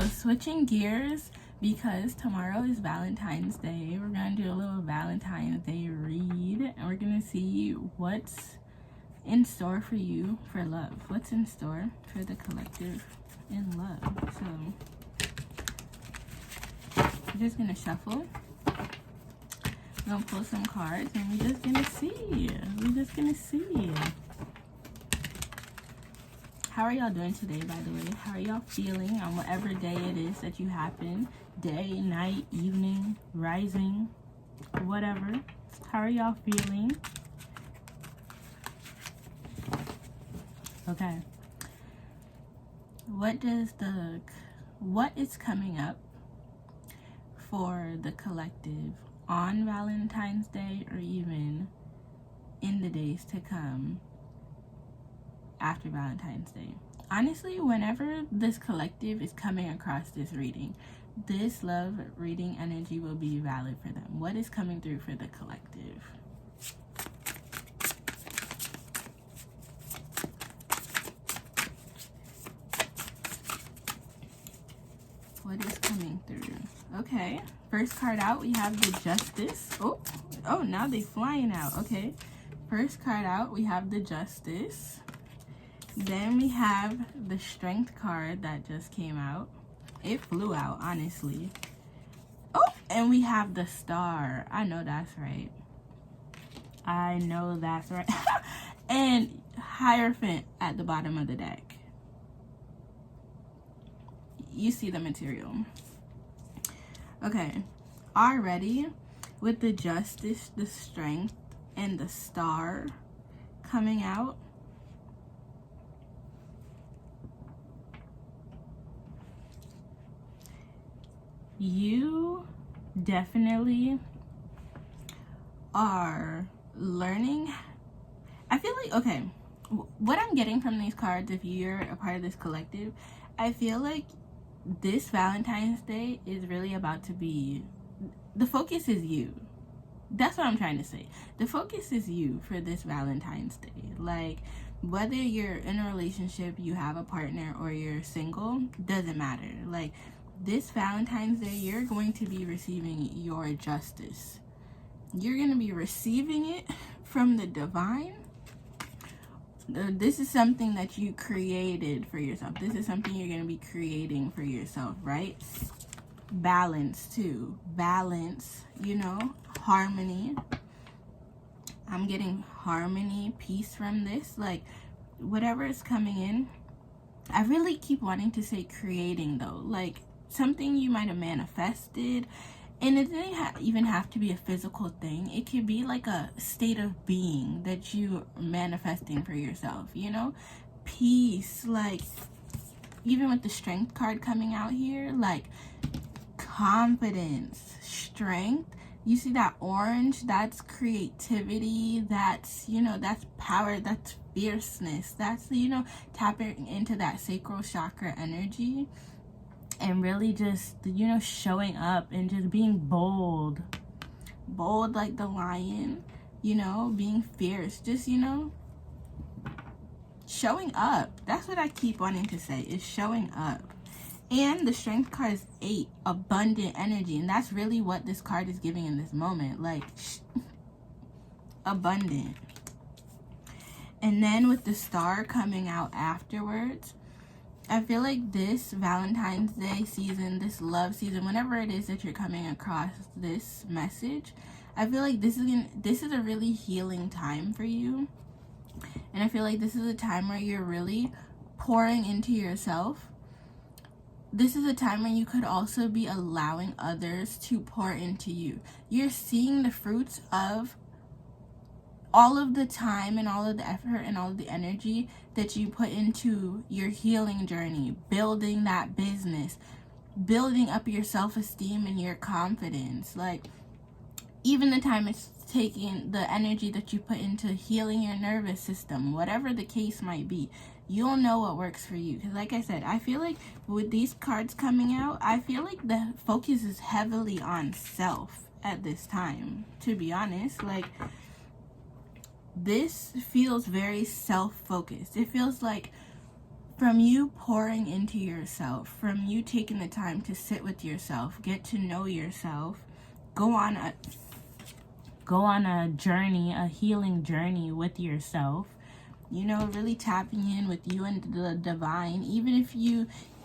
switching gears, because tomorrow is Valentine's Day. We're gonna do a little Valentine's Day read, and we're gonna see what's in store for you for love. What's in store for the collective in love. So we're just gonna shuffle. We're gonna pull some cards, and we're just gonna see. How are y'all doing today, by the way? How are y'all feeling on whatever day it is that you happen? Day, night, evening, rising, whatever. How are y'all feeling? Okay. What is coming up for the collective on Valentine's Day, or even in the days to come after Valentine's Day? Honestly, whenever this collective is coming across this reading, this love reading energy will be valid for them. What is coming through for the collective? What is coming through? Okay, first card out, we have the Justice. Oh, now they flying out. Okay, first card out, we have the Justice. Then we have the Strength card that just came out. It flew out, honestly. Oh, and we have the Star. I know that's right. And Hierophant at the bottom of the deck. You see the material. Okay, already with the Justice, the Strength, and the Star coming out, you definitely are learning. I feel like, okay, what I'm getting from these cards, if you're a part of this collective, I feel like this Valentine's Day is really about to be, the focus is you. That's what I'm trying to say. The focus is you for this Valentine's Day. Like, whether you're in a relationship, you have a partner, or you're single, doesn't matter. Like, this Valentine's Day, you're going to be receiving your justice. You're going to be receiving it from the divine. This is something that you created for yourself. This is something you're going to be creating for yourself, right? Balance, too. Balance, you know, harmony. I'm getting harmony, peace from this. Like, whatever is coming in, I really keep wanting to say creating, though. Like, something you might have manifested, and it doesn't even have to be a physical thing. It could be like a state of being that you are manifesting for yourself, you know? Peace, like, even with the Strength card coming out here, like, confidence, strength. You see that orange? That's creativity. That's, you know, that's power. That's fierceness. That's, you know, tapping into that sacral chakra energy. And really just, you know, showing up and just being bold. Bold like the lion, you know, being fierce. Just, you know, showing up. That's what I keep wanting to say, is showing up. And the Strength card is 8, abundant energy. And that's really what this card is giving in this moment. Like, abundant. And then with the Star coming out afterwards, I feel like this Valentine's Day season, this love season, whenever it is that you're coming across this message, I feel like this is a really healing time for you. And I feel like this is a time where you're really pouring into yourself. This is a time when you could also be allowing others to pour into you. You're seeing the fruits of all of the time and all of the effort and all of the energy that you put into your healing journey, building that business, building up your self-esteem and your confidence. Like, even the time it's taking, the energy that you put into healing your nervous system, whatever the case might be, you'll know what works for you. Because like I said, I feel like with these cards coming out, I feel like the focus is heavily on self at this time, to be honest. Like, this feels very self-focused. It feels like from you pouring into yourself, from you taking the time to sit with yourself, get to know yourself, go on a journey, a healing journey with yourself, you know, really tapping in with you and the divine. Even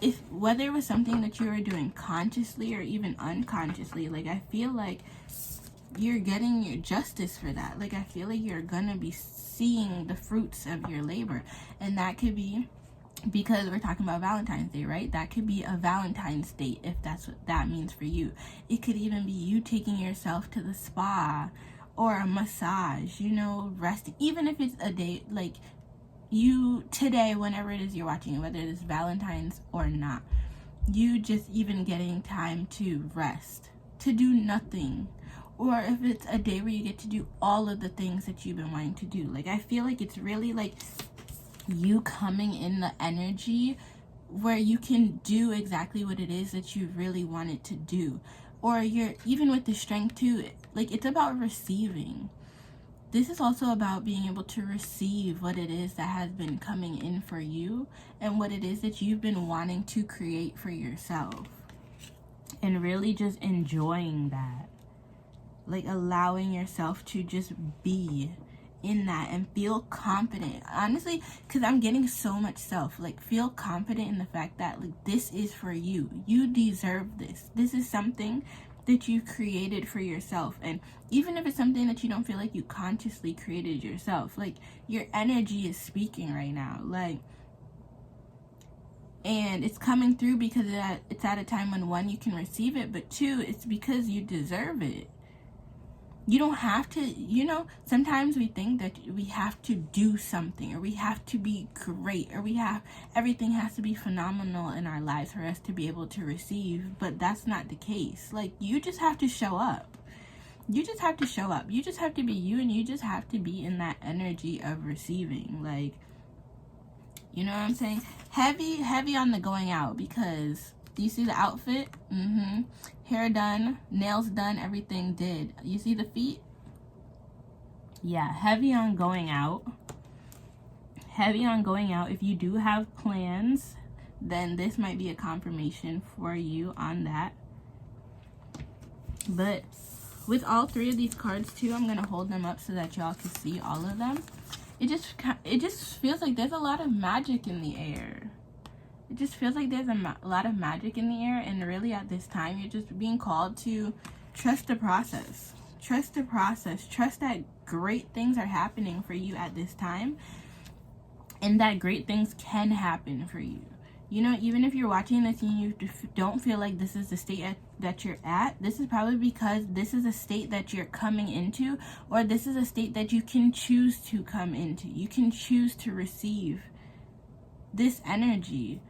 if whether it was something that you were doing consciously or even unconsciously, like, I feel like you're getting your justice for that. Like, I feel like you're gonna be seeing the fruits of your labor. And that could be, because we're talking about Valentine's Day, right? That could be a Valentine's date, if that's what that means for you. It could even be you taking yourself to the spa or a massage, you know, resting. Even if it's a date, like, you today, whenever it is you're watching it, whether it's Valentine's or not, you just even getting time to rest, to do nothing. Or if it's a day where you get to do all of the things that you've been wanting to do. Like, I feel like it's really like you coming in the energy where you can do exactly what it is that you really wanted to do. Or you're even with the strength too, like, it's about receiving. This is also about being able to receive what it is that has been coming in for you and what it is that you've been wanting to create for yourself, and really just enjoying that. Like, allowing yourself to just be in that and feel confident, honestly, because I'm getting so much self. Like, feel confident in the fact that, like, this is for you. You deserve this. This is something that you created for yourself. And even if it's something that you don't feel like you consciously created yourself, like, your energy is speaking right now, like, and it's coming through because it's at a time when, one, you can receive it, but two, it's because you deserve it. You don't have to, you know, sometimes we think that we have to do something, or we have to be great, or everything has to be phenomenal in our lives for us to be able to receive, but that's not the case. Like, you just have to show up. You just have to show up. You just have to be you, and you just have to be in that energy of receiving. Like, you know what I'm saying? Heavy on the going out, because you see the outfit? Hair done, nails done, everything did. You see the feet? Yeah, heavy on going out. Heavy on going out. If you do have plans, then this might be a confirmation for you on that. But with all three of these cards too, I'm going to hold them up so that y'all can see all of them. It just feels like there's a lot of magic in the air. It just feels like there's a lot of magic in the air, and really at this time, you're just being called to trust the process. Trust the process. Trust that great things are happening for you at this time, and that great things can happen for you. You know, even if you're watching this and you don't feel like this is the state that you're at, this is probably because this is a state that you're coming into, or this is a state that you can choose to come into. You can choose to receive this energy.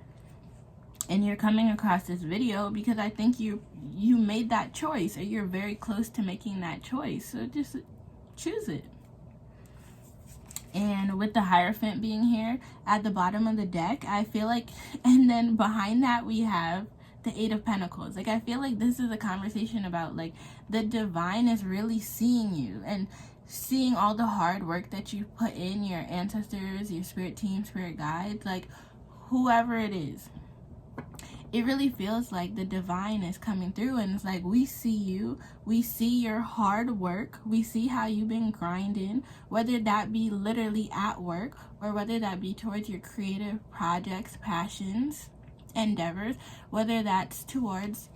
And you're coming across this video because I think you made that choice, or you're very close to making that choice. So just choose it. And with the Hierophant being here at the bottom of the deck, I feel like, and then behind that we have the Eight of Pentacles. Like, I feel like this is a conversation about, like, the divine is really seeing you and seeing all the hard work that you put in, your ancestors, your spirit team, spirit guides, like, whoever it is. It really feels like the divine is coming through, and it's like, we see you, we see your hard work, we see how you've been grinding, whether that be literally at work, or whether that be towards your creative projects, passions, endeavors, whether that's towards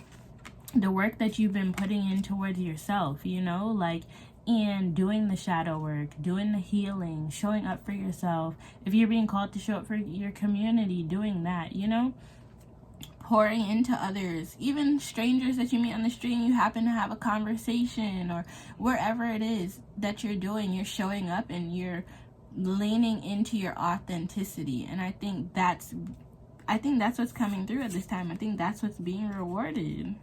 the work that you've been putting in towards yourself, you know, like, and doing the shadow work, doing the healing, showing up for yourself. If you're being called to show up for your community, doing that, you know, pouring into others, even strangers that you meet on the street and you happen to have a conversation, or wherever it is that you're doing, you're showing up and you're leaning into your authenticity. And I think that's what's coming through at this time. I think that's what's being rewarded.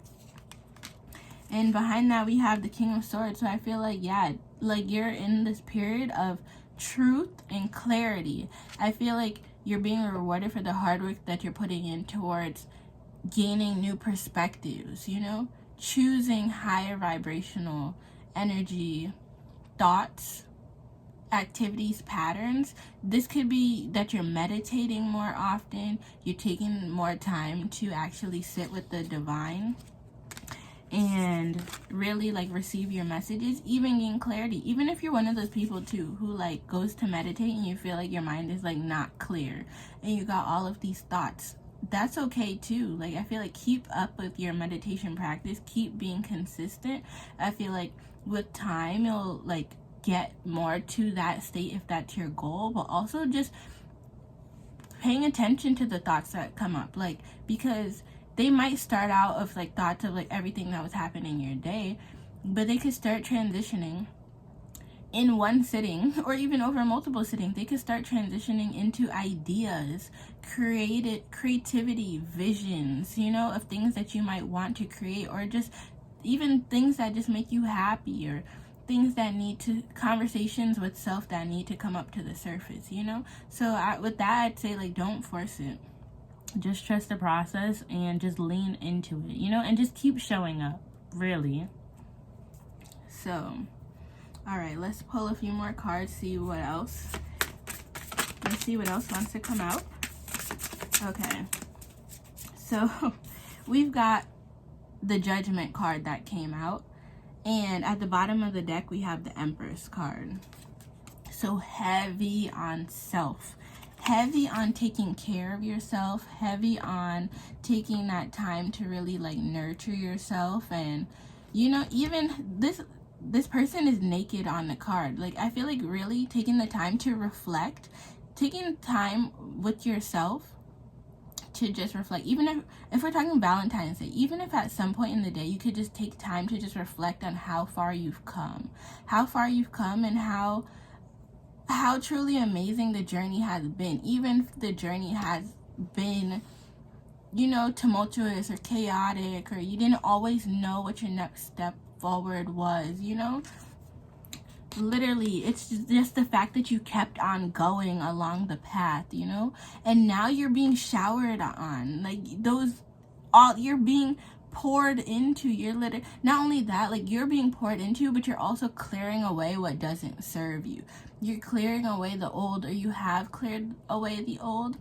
And behind that we have the King of Swords. So I feel like, yeah, like, you're in this period of truth and clarity. I feel like you're being rewarded for the hard work that you're putting in towards gaining new perspectives, you know, choosing higher vibrational energy, thoughts, activities patterns. This could be that you're meditating more often, you're taking more time to actually sit with the divine and really like receive your messages, even gain clarity. Even if you're one of those people too who like goes to meditate and you feel like your mind is like not clear and you got all of these thoughts, that's okay too. Like, I feel like keep up with your meditation practice, keep being consistent. I feel like with time you'll like get more to that state if that's your goal, but also just paying attention to the thoughts that come up, like, because they might start out of like thoughts of like everything that was happening in your day, but they could start transitioning in one sitting or even over multiple sittings. They could start transitioning into ideas, creativity, visions, you know, of things that you might want to create, or just even things that just make you happy, or things that need to, conversations with self that need to come up to the surface, you know. So with that, I'd say like don't force it. Just trust the process and just lean into it, you know, and just keep showing up, really. So, all right, let's pull a few more cards, see what else. Let's see what else wants to come out. Okay. So, we've got the Judgment card that came out. And at the bottom of the deck, we have the Empress card. So, heavy on self. Heavy on taking care of yourself, heavy on taking that time to really like nurture yourself. And you know, even this person is naked on the card. Like, I feel like really taking the time to reflect, taking time with yourself to just reflect. Even if we're talking Valentine's Day, even if at some point in the day you could just take time to just reflect on how far you've come, and how truly amazing the journey has been. Even if the journey has been, you know, tumultuous or chaotic, or you didn't always know what your next step forward was, you know, literally it's just the fact that you kept on going along the path, you know, and now you're being showered on, like you're being poured into. You're literally, not only that, like you're being poured into, but you're also clearing away what doesn't serve you. You're clearing away the old, or you have cleared away the old.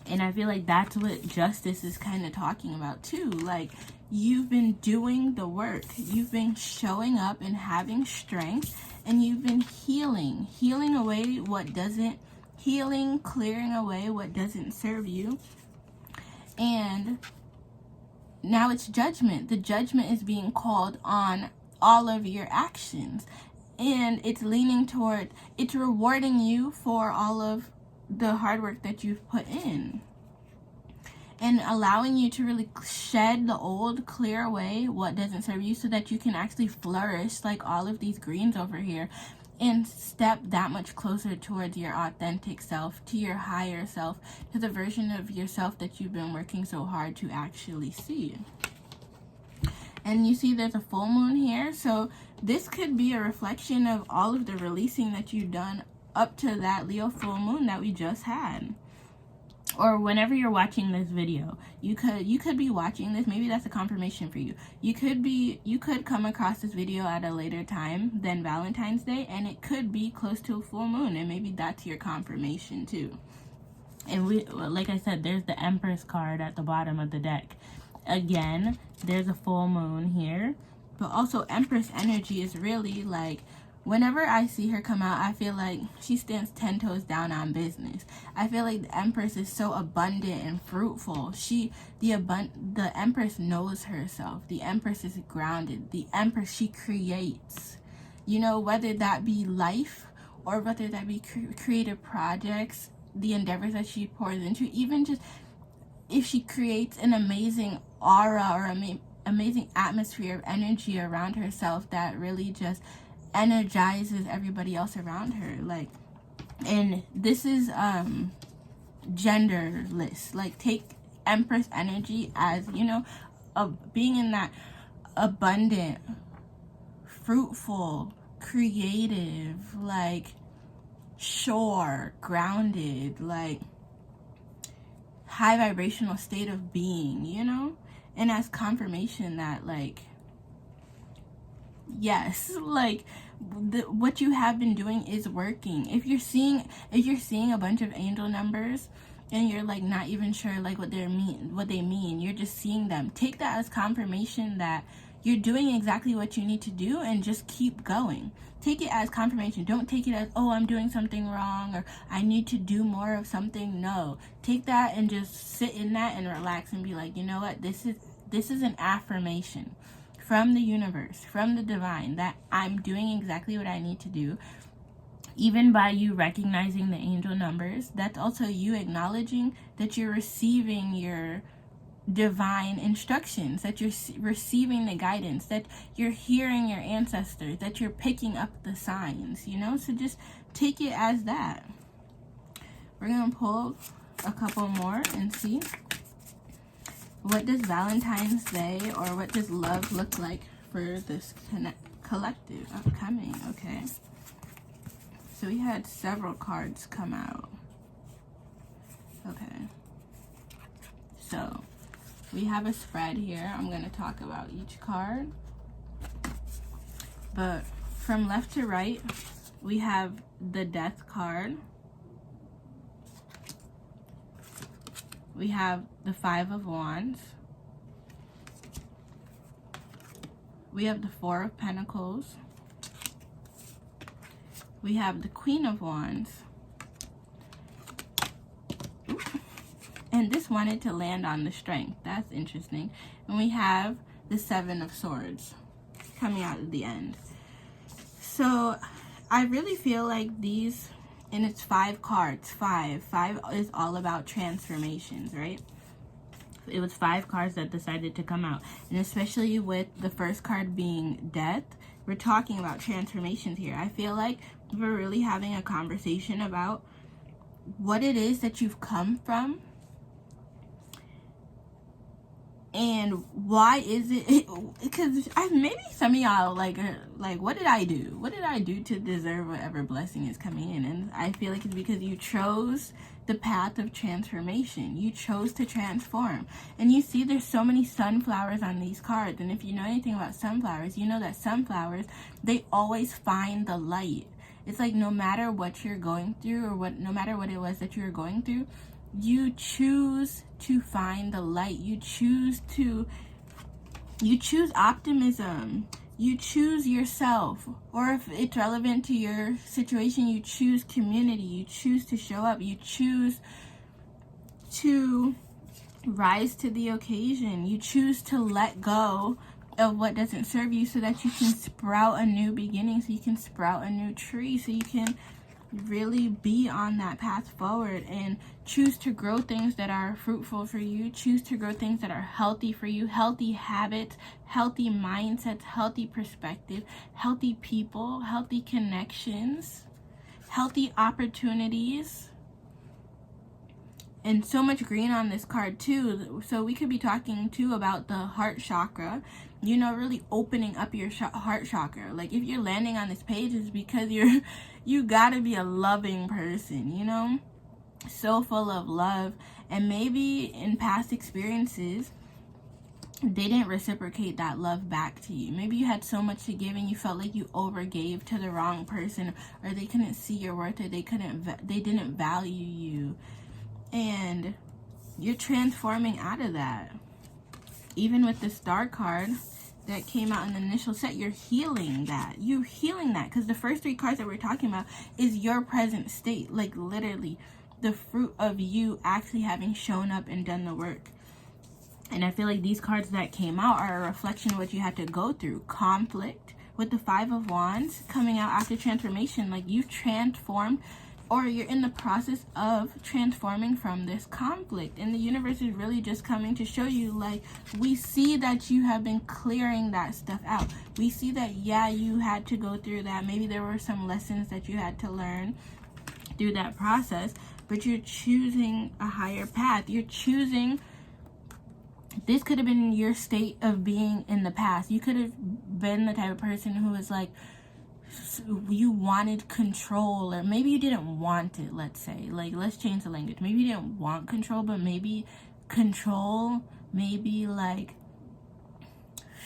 And I feel like that's what justice is kind of talking about too. Like, you've been doing the work, you've been showing up and having strength, and you've been healing away what doesn't, clearing away what doesn't serve you. And now it's judgment. The judgment is being called on all of your actions. And it's leaning toward, it's rewarding you for all of the hard work that you've put in. And allowing you to really shed the old, clear away what doesn't serve you, so that you can actually flourish like all of these greens over here, and step that much closer towards your authentic self, to your higher self, to the version of yourself that you've been working so hard to actually see. And you see there's a full moon here, so this could be a reflection of all of the releasing that you've done up to that Leo full moon that we just had. Or whenever you're watching this video, you could be watching this, maybe that's a confirmation for you. You could come across this video at a later time than Valentine's Day, and it could be close to a full moon, and maybe that's your confirmation too. And like I said, there's the Empress card at the bottom of the deck. Again, there's a full moon here, but also Empress energy is really like, whenever I see her come out, I feel like she stands 10 toes down on business. I feel like the Empress is so abundant and fruitful. The Empress knows herself. The Empress is grounded. The Empress, she creates. You know, whether that be life or whether that be creative projects, the endeavors that she pours into, even just if she creates an amazing aura or amazing atmosphere of energy around herself that really just energizes everybody else around her. Like, and this is genderless. Like, take Empress energy as, you know, being in that abundant, fruitful, creative, like sure, grounded, like high vibrational state of being, you know? And as confirmation that like Yes, like what you have been doing is working. If you're seeing a bunch of angel numbers and you're like not even sure like what they mean, you're just seeing them. Take that as confirmation that you're doing exactly what you need to do, and just keep going. Take it as confirmation. Don't take it as, oh, I'm doing something wrong, or I need to do more of something. No, take that and just sit in that and relax and be like, you know what, this is an affirmation from the universe, from the divine, that I'm doing exactly what I need to do. Even by you recognizing the angel numbers, that's also you acknowledging that you're receiving your divine instructions, that you're receiving the guidance, that you're hearing your ancestors, that you're picking up the signs, you know? So just take it as that. We're going to pull a couple more and see. What does Valentine's Day, or what does love look like for this collective upcoming? Okay. So we had several cards come out. Okay. So we have a spread here. I'm going to talk about each card. But from left to right, we have the Death card. We have the Five of Wands. We have the Four of Pentacles. We have the Queen of Wands. And this wanted to land on the Strength. That's interesting. And we have the Seven of Swords coming out at the end. So I really feel like these, and it's 5 cards. Five is all about transformations, right? It was 5 cards that decided to come out. And especially with the first card being Death, we're talking about transformations here. I feel like we're really having a conversation about what it is that you've come from. And why is it? Because maybe some of y'all like, what did I do? What did I do to deserve whatever blessing is coming in? And I feel like it's because you chose the path of transformation. You chose to transform. And you see there's so many sunflowers on these cards. And if you know anything about sunflowers, you know that sunflowers, they always find the light. It's like no matter what you're going through, or no matter what it was that you were going through, you choose to find the light. You choose optimism. You choose yourself. Or if it's relevant to your situation, you choose community. You choose to show up. You choose to rise to the occasion. You choose to let go of what doesn't serve you so that you can sprout a new beginning, so you can sprout a new tree, so you can really be on that path forward and choose to grow things that are fruitful for you. Choose to grow things that are healthy for you. Healthy habits, healthy mindsets, healthy perspective, healthy people, healthy connections, healthy opportunities. And so much green on this card too. So we could be talking too about the heart chakra, you know, really opening up your heart chakra. Like if you're landing on this page, it's because you gotta be a loving person, you know, so full of love. And maybe in past experiences, they didn't reciprocate that love back to you. Maybe you had so much to give and you felt like you overgave to the wrong person, or they couldn't see your worth, or they didn't value you. And you're transforming out of that. Even with the Star card that came out in the initial set, you're healing that. You're healing that, because the first 3 cards that we're talking about is your present state. Like literally the fruit of you actually having shown up and done the work. And I feel like these cards that came out are a reflection of what you had to go through. Conflict with the Five of Wands coming out after transformation. Like you've transformed, or you're in the process of transforming from this conflict. And the universe is really just coming to show you, like, we see that you have been clearing that stuff out. We see that, yeah, you had to go through that. Maybe there were some lessons that you had to learn through that process, but you're choosing a higher path. You're choosing, this could have been your state of being in the past. You could have been the type of person who was like, you wanted control, or maybe you didn't want it. Let's say, like, let's change the language. Maybe you didn't want control, but maybe control, maybe like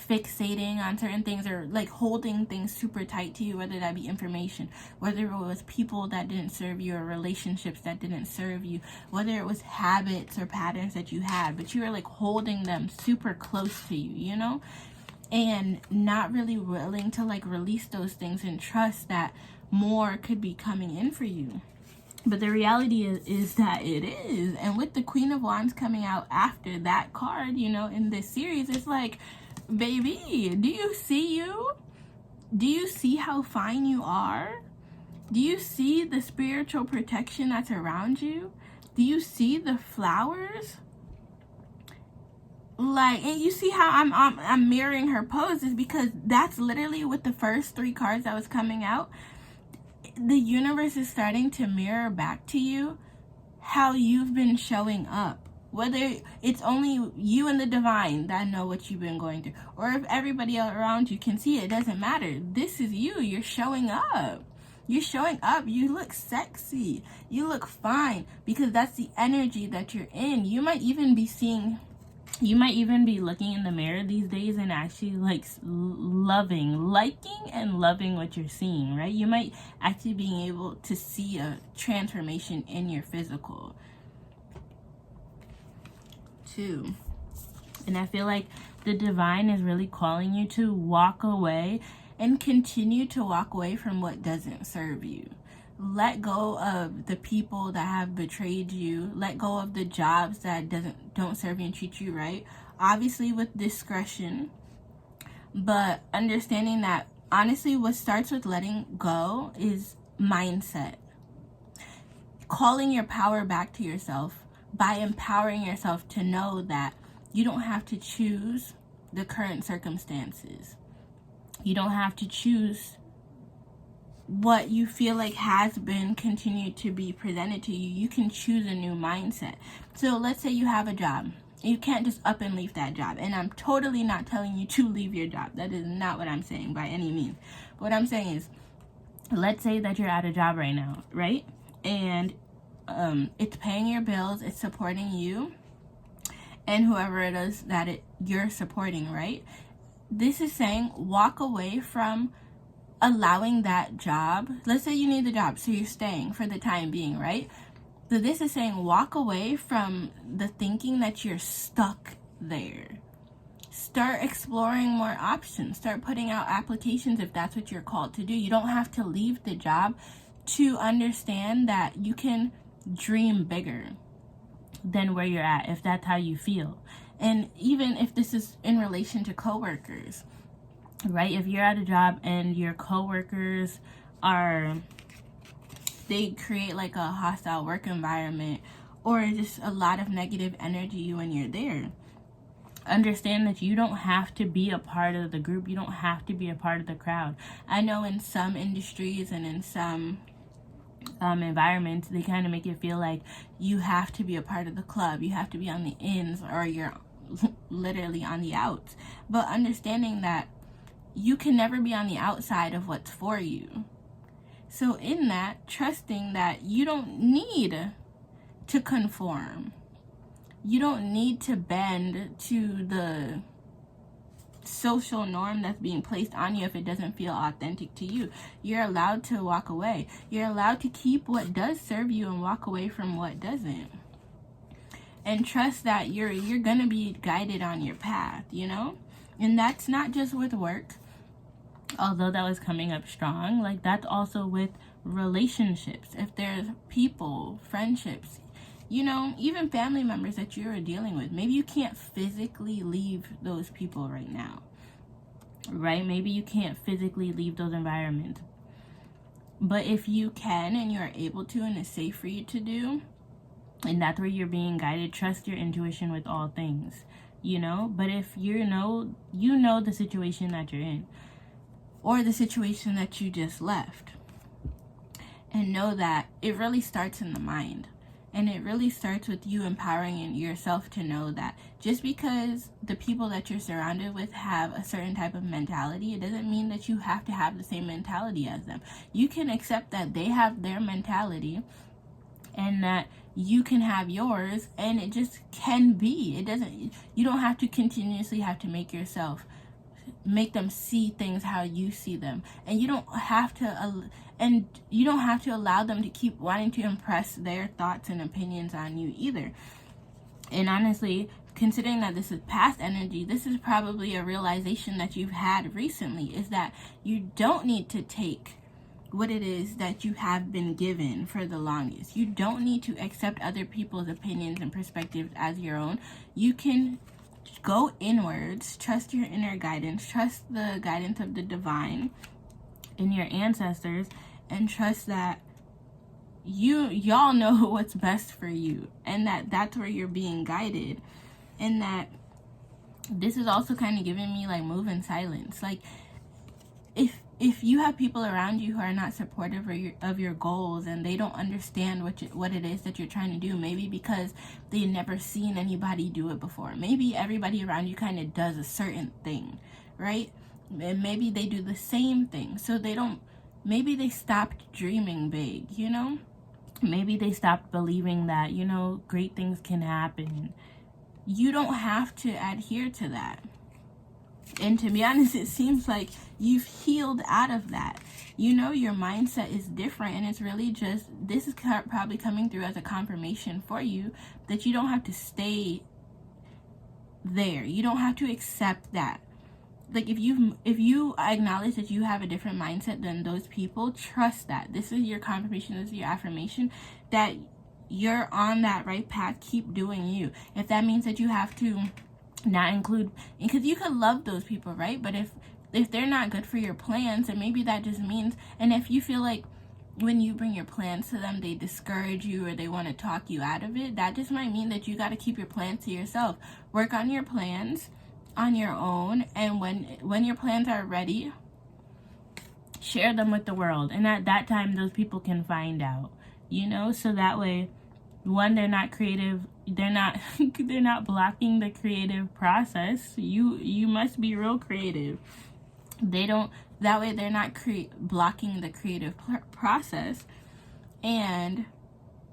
fixating on certain things, or like holding things super tight to you, whether that be information, whether it was people that didn't serve you, or relationships that didn't serve you, whether it was habits or patterns that you had, but you were like holding them super close to you, you know, and not really willing to like release those things and trust that more could be coming in for you. But the reality is that it is. And with the Queen of Wands coming out after that card, you know, in this series, it's like, baby, do you see you? Do you see how fine you are? Do you see the spiritual protection that's around you? Do you see the flowers? Like, and you see how I'm mirroring her poses, because that's literally with the first 3 cards that was coming out. The universe is starting to mirror back to you how you've been showing up. Whether it's only you and the divine that know what you've been going through, or if everybody around you can see it, doesn't matter. This is you. You're showing up. You're showing up. You look sexy. You look fine, because that's the energy that you're in. You might even be looking in the mirror these days and actually like liking and loving what you're seeing, right? You might actually being able to see a transformation in your physical too. And I feel like the divine is really calling you to walk away and continue to walk away from what doesn't serve you. Let go of the people that have betrayed you. Let go of the jobs that don't serve you and treat you right. Obviously with discretion, but understanding that honestly what starts with letting go is mindset. Calling your power back to yourself by empowering yourself to know that you don't have to choose the current circumstances. You don't have to choose what you feel like has been continued to be presented to you. You can choose a new mindset. So let's say you have a job. You can't just up and leave that job. And I'm totally not telling you to leave your job. That is not what I'm saying by any means. What I'm saying is, let's say that you're at a job right now, right? And it's paying your bills, it's supporting you and whoever it is that you're supporting, right? This is saying walk away from allowing that job. Let's say you need the job, so you're staying for the time being, right? So this is saying walk away from the thinking that you're stuck there. Start exploring more options. Start putting out applications if that's what you're called to do. You don't have to leave the job to understand that you can dream bigger than where you're at, if that's how you feel. And even if this is in relation to coworkers, right? If you're at a job and your coworkers they create like a hostile work environment, or just a lot of negative energy when you're there, understand that you don't have to be a part of the group. You don't have to be a part of the crowd. I know in some industries and in some environments, they kind of make it feel like you have to be a part of the club. You have to be on the ins, or you're literally on the outs. But understanding that you can never be on the outside of what's for you. So in that, trusting that you don't need to conform. You don't need to bend to the social norm that's being placed on you if it doesn't feel authentic to you. You're allowed to walk away. You're allowed to keep what does serve you and walk away from what doesn't. And trust that you're gonna be guided on your path, you know? And that's not just with work, although that was coming up strong. Like, that's also with relationships. If there's people, friendships, you know, even family members that you're dealing with, maybe you can't physically leave those people right now, right? Maybe you can't physically leave those environments. But if you can and you're able to, and it's safe for you to do, and that's where you're being guided, trust your intuition with all things, you know? But if you know the situation that you're in, or the situation that you just left, and know that it really starts in the mind. And it really starts with you empowering yourself to know that just because the people that you're surrounded with have a certain type of mentality, it doesn't mean that you have to have the same mentality as them. You can accept that they have their mentality and that you can have yours, and it just can be. You don't have to continuously have to make yourself make them see things how you see them. And you don't have to allow them to keep wanting to impress their thoughts and opinions on you either. And honestly, considering that this is past energy, this is probably a realization that you've had recently, is that you don't need to take what it is that you have been given for the longest. You don't need to accept other people's opinions and perspectives as your own. You can go inwards, trust your inner guidance, trust the guidance of the divine and your ancestors, and trust that y'all know what's best for you, and that's where you're being guided. And that this is also kind of giving me like move in silence. Like if you have people around you who are not supportive of your goals, and they don't understand what it is that you're trying to do, maybe because they've never seen anybody do it before. Maybe everybody around you kind of does a certain thing, right? And maybe they do the same thing, so maybe they stopped dreaming big, you know? Maybe they stopped believing that, you know, great things can happen. You don't have to adhere to that. And to be honest, it seems like you've healed out of that. You know, your mindset is different, and it's really just, this is probably coming through as a confirmation for you that you don't have to stay there. You don't have to accept that. Like, if you acknowledge that you have a different mindset than those people, trust that. This is your confirmation, this is your affirmation that you're on that right path. Keep doing you. If that means that you have to not include, because you could love those people, right? But if they're not good for your plans, then maybe that just means, and if you feel like when you bring your plans to them, they discourage you or they want to talk you out of it, that just might mean that you got to keep your plans to yourself. Work on your plans on your own, and when your plans are ready, share them with the world. And at that time, those people can find out, you know, so that way, one, they're not creative, they're not blocking the creative process. You must be real creative. That way they're not blocking the creative process. And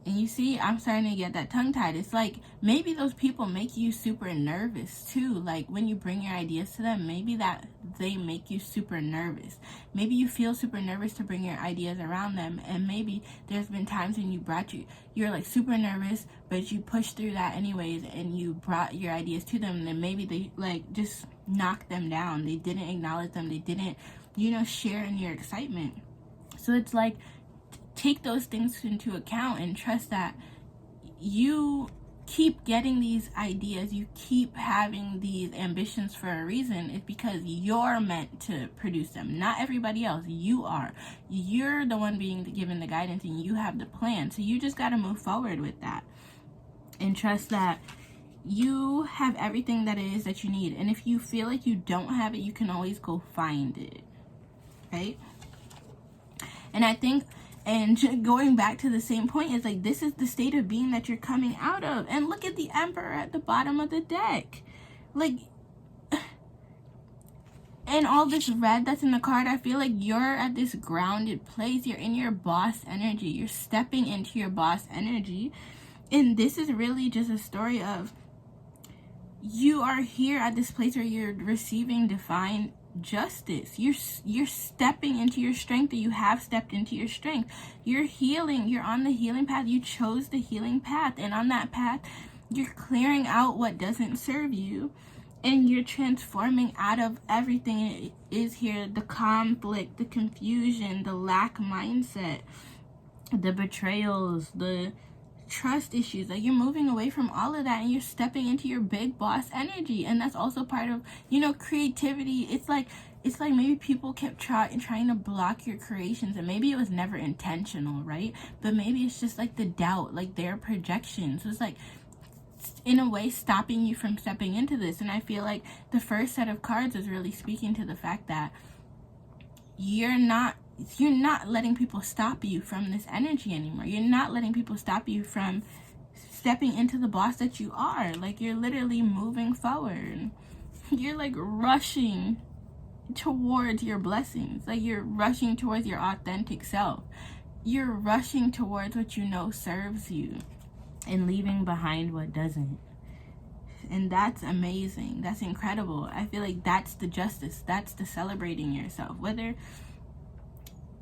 you see, I'm starting to get that tongue-tied. It's like, maybe those people make you super nervous too. Like, when you bring your ideas to them, maybe that they make you super nervous. Maybe you feel super nervous to bring your ideas around them. And maybe there's been times when you're like super nervous, but you pushed through that anyways, and you brought your ideas to them. And then maybe they like just knocked them down. They didn't acknowledge them. They didn't, you know, share in your excitement. So it's like, take those things into account and trust that you keep getting these ideas, you keep having these ambitions for a reason. It's because you're meant to produce them, not everybody else. You're the one being given the guidance, and you have the plan. So you just got to move forward with that and trust that you have everything that it is that you need. And if you feel like you don't have it, you can always go find it, right? And I think, and going back to the same point, is like, this is the state of being that you're coming out of. And look at the Emperor at the bottom of the deck. Like, and all this red that's in the card, I feel like you're at this grounded place. You're in your boss energy. You're stepping into your boss energy. And this is really just a story of, you are here at this place where you're receiving divine justice. You're stepping into your strength, or you have stepped into your strength. You're healing. You're on the healing path. You chose the healing path, and on that path you're clearing out what doesn't serve you, and you're transforming out of everything is here, the conflict, the confusion, the lack mindset, the betrayals, the trust issues. Like, you're moving away from all of that, and you're stepping into your big boss energy. And that's also part of, you know, creativity. It's like maybe people kept trying to block your creations, and maybe it was never intentional, right? But maybe it's just like the doubt, like their projections. So it's like, in a way, stopping you from stepping into this. And I feel like the first set of cards is really speaking to the fact that you're not letting people stop you from this energy anymore. You're not letting people stop you from stepping into the boss that you are. Like, you're literally moving forward. You're like rushing towards your blessings. Like, you're rushing towards your authentic self. You're rushing towards what you know serves you, and leaving behind what doesn't. And that's amazing. That's incredible. I feel like that's the justice. That's the celebrating yourself.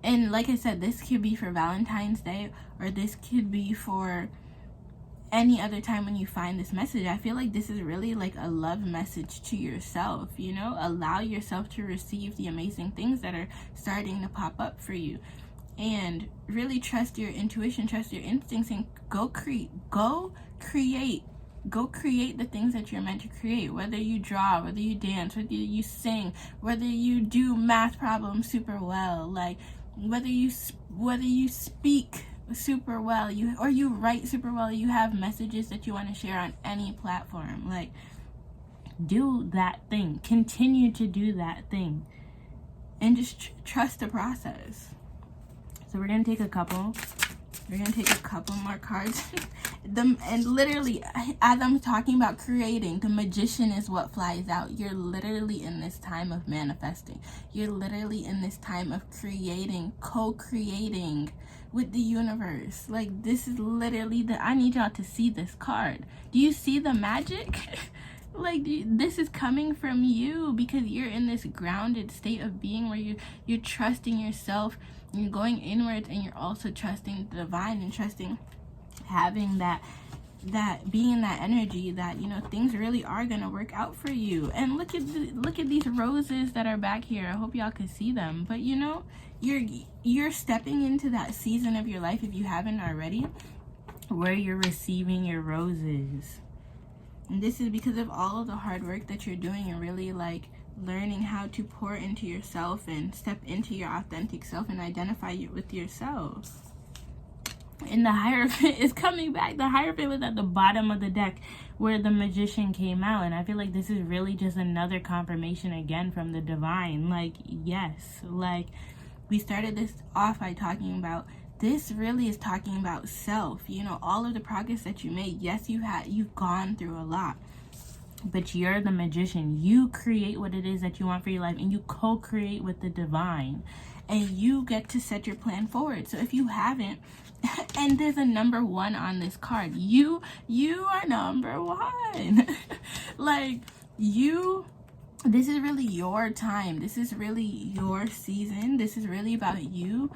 And like I said, this could be for Valentine's Day, or this could be for any other time when you find this message. I feel like this is really like a love message to yourself, you know? Allow yourself to receive the amazing things that are starting to pop up for you. And really trust your intuition, trust your instincts, and go create the things that you're meant to create. Whether you draw, whether you dance, whether you sing, whether you do math problems super well, like whether you speak super well, you write super well, you have messages that you want to share on any platform. Like, do that thing, continue to do that thing, and just trust the process. So we're gonna take a couple more cards. And literally, as I'm talking about creating, the magician is what flies out. You're literally in this time of manifesting. You're literally in this time of creating, co-creating with the universe. Like, this is literally I need y'all to see this card. Do you see the magic? Like, this is coming from you, because you're in this grounded state of being where you're trusting yourself, you're going inwards, and you're also trusting the divine, and trusting having that being in that energy that, you know, things really are gonna work out for you. And look at these roses that are back here. I hope y'all can see them. But you know, you're stepping into that season of your life, if you haven't already, where you're receiving your roses. And this is because of all of the hard work that you're doing, and really like learning how to pour into yourself and step into your authentic self and identify with yourself. And the Hierophant is coming back. The Hierophant was at the bottom of the deck where the magician came out. And I feel like this is really just another confirmation again from the divine. Like, yes, like we started this off by talking about, this really is talking about self. You know, all of the progress that you made. Yes, you've gone through a lot, but you're the magician. You create what it is that you want for your life, and you co-create with the divine, and you get to set your plan forward. So if you haven't, and there's a number 1 on this card, you are number 1. Like, this is really your time. This is really your season. This is really about you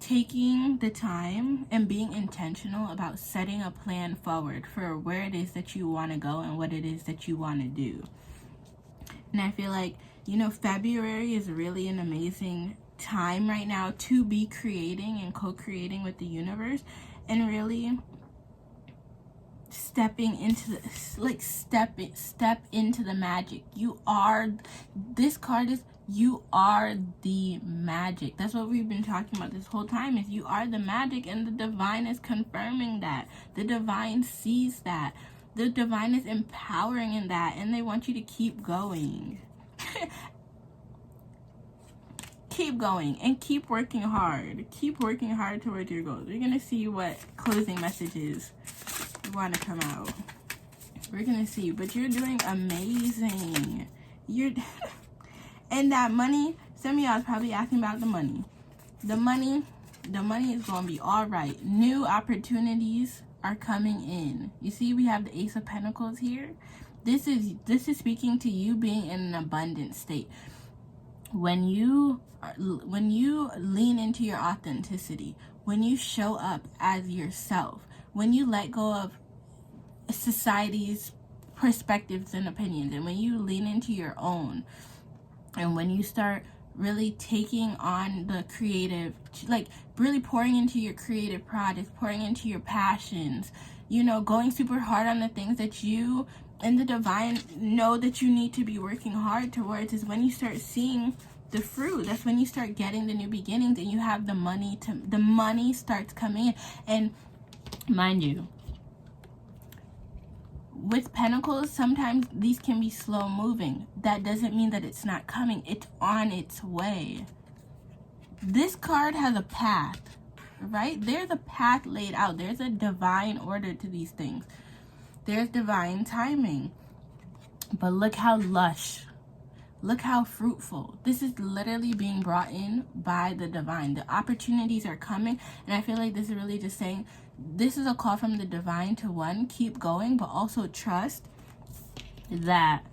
taking the time and being intentional about setting a plan forward for where it is that you want to go and what it is that you want to do. And I feel like, you know, February is really an amazing time right now to be creating and co-creating with the universe, and really stepping into step into the magic. This card is, you are the magic. That's what we've been talking about this whole time, is you are the magic, and the divine is confirming that. The divine sees that. The divine is empowering in that, and they want you to keep going. Keep going and keep working hard. Keep working hard towards your goals. We're gonna see what closing messages want to come out. We're gonna see, but you're doing amazing. And that money, some of y'all is probably asking about the money. The money is gonna be all right. New opportunities are coming in. You see, we have the Ace of Pentacles here. This is speaking to you being in an abundant state. When you lean into your authenticity, when you show up as yourself, when you let go of society's perspectives and opinions, and when you lean into your own, and when you start really taking on the creative, like really pouring into your creative projects, pouring into your passions, you know, going super hard on the things that you and the divine know that you need to be working hard towards, is when you start seeing the fruit. That's when you start getting the new beginnings, and you have the money starts coming in. And mind you, with Pentacles, sometimes these can be slow moving. That doesn't mean that it's not coming. It's on its way. This card has a path, right? There's a path laid out. There's a divine order to these things. There's divine timing. But look how lush. Look how fruitful. This is literally being brought in by the divine. The opportunities are coming. And I feel like this is really just saying, this is a call from the divine to, one, keep going, but also trust that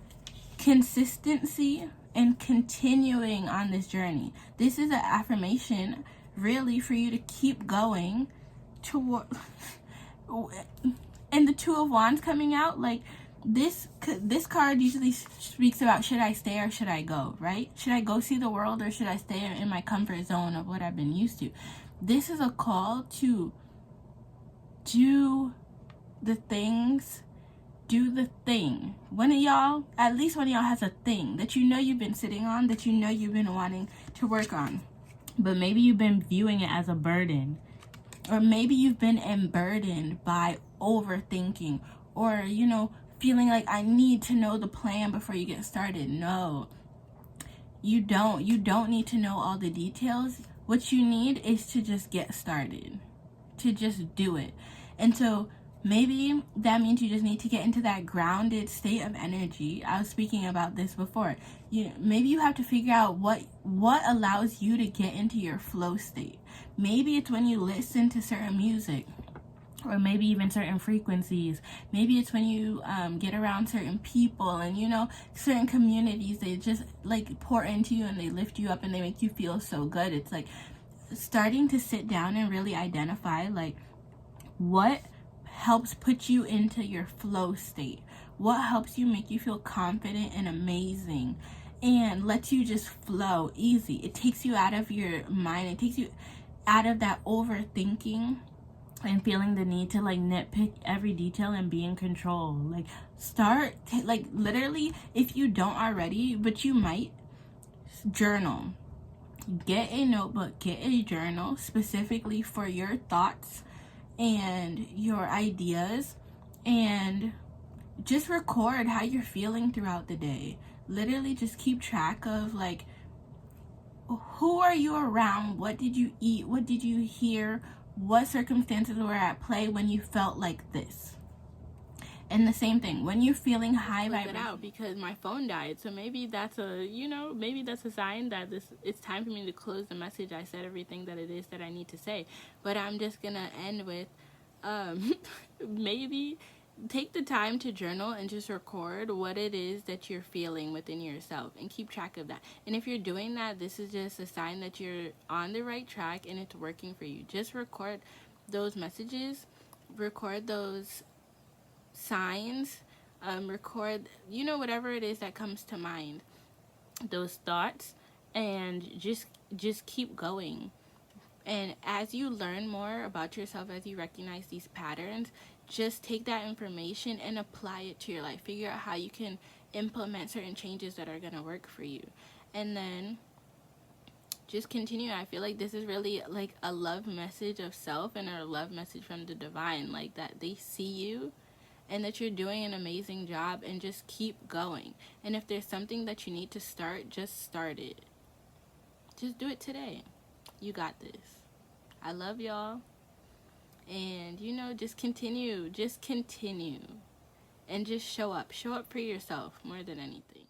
consistency and continuing on this journey. This is an affirmation really for you to keep going toward. And the Two of Wands coming out, like this card usually speaks about, should I stay or should I go, right? Should I go see the world or should I stay in my comfort zone of what I've been used to? This is a call to do the things, do the thing. One of y'all, at least one of y'all, has a thing that you know you've been sitting on, that you know you've been wanting to work on, but maybe you've been viewing it as a burden, or maybe you've been emburdened by overthinking, or feeling like, I need to know the plan before you get started. No, you don't need to know all the details. What you need is to just get started, to just do it. And so maybe that means you just need to get into that grounded state of energy. I was speaking about this before. Maybe you have to figure out what allows you to get into your flow state. Maybe it's when you listen to certain music, or maybe even certain frequencies. Maybe it's when you get around certain people and certain communities. They just like pour into you and they lift you up and they make you feel so good. It's like starting to sit down and really identify like what helps put you into your flow state, what helps you make you feel confident and amazing and lets you just flow easy. It takes you out of your mind. It takes you out of that overthinking and feeling the need to like nitpick every detail and be in control. Like like literally, if you don't already, but you might, journal. Get a notebook, get a journal specifically for your thoughts and your ideas, and just record how you're feeling throughout the day. Literally just keep track of like, who are you around? What did you eat? What did you hear? What circumstances were at play when you felt like this? And the same thing when you're feeling high vibration. Out because my phone died, so maybe that's a sign that it's time for me to close the message. I said everything that it is that I need to say, but I'm just gonna end with maybe take the time to journal and just record what it is that you're feeling within yourself and keep track of that. And if you're doing that, this is just a sign that you're on the right track and it's working for you. Just record those messages, record those signs, record whatever it is that comes to mind, those thoughts, and just keep going. And as you learn more about yourself, as you recognize these patterns, just take that information and apply it to your life. Figure out how you can implement certain changes that are going to work for you. And then just continue. I feel like this is really like a love message of self and a love message from the divine, like that they see you and that you're doing an amazing job, and just keep going. And if there's something that you need to start, just start it. Just do it today. You got this. I love y'all. And just continue and just show up for yourself more than anything.